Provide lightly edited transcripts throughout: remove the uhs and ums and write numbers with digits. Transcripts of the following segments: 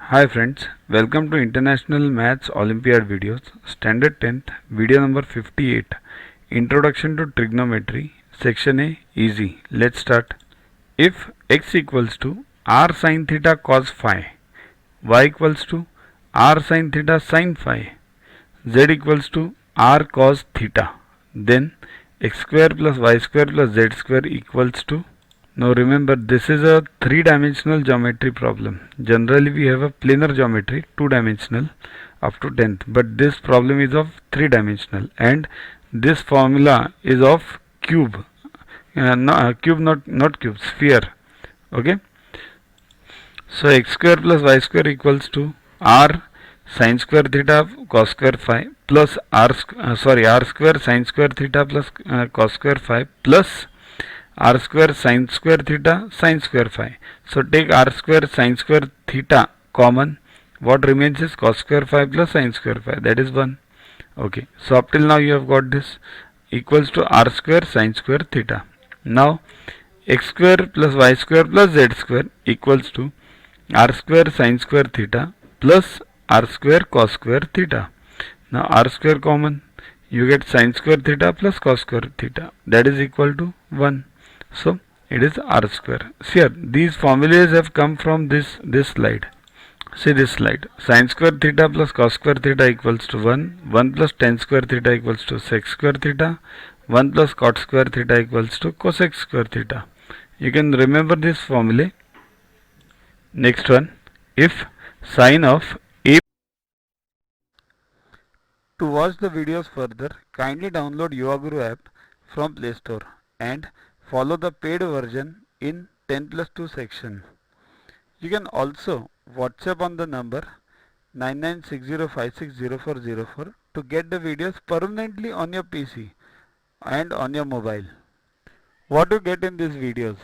Hi friends, welcome to International Maths Olympiad videos, Standard 10th, video number 58, Introduction to Trigonometry, Section A, Easy. Let's start. If x equals to r sin theta cos phi, y equals to r sin theta sin phi, z equals to r cos theta, then x square plus y square plus z square equals to. Now remember, this is a three-dimensional geometry problem. Generally we have a planar geometry, two-dimensional up to 10th, but this problem is of three-dimensional, and this formula is of cube, cube, not cube, sphere. Okay. So x square plus y square equals to r sin square theta cos square phi plus r square sin square theta plus cos square phi plus r square sin square theta sin square phi. So take r square sin square theta common. What remains is cos square phi plus sin square phi, that is 1. Okay, so up till now you have got this equals to r square sin square theta. Now x square plus y square plus z square equals to r square sin square theta plus r square cos square theta. Now r square common, you get sin square theta plus cos square theta, that is equal to 1. So it is r square. See here, these formulas have come from this slide. See this slide. Sin square theta plus cos square theta equals to 1. 1 plus tan square theta equals to sec square theta. 1 plus cot square theta equals to cosec square theta. You can remember this formula. Next one. If sine of a. To watch the videos further, kindly download Yuvaguru app from Play Store and follow the paid version in 10+2 section. You can also WhatsApp on the number 9960560404 to get the videos permanently on your PC and on your mobile. What you get in these videos?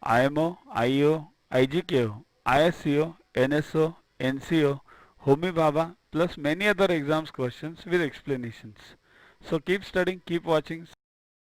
IMO, IO, IGKO, ISCO, NSO, NCO, Homi Bhabha plus many other exams questions with explanations. So keep studying, keep watching.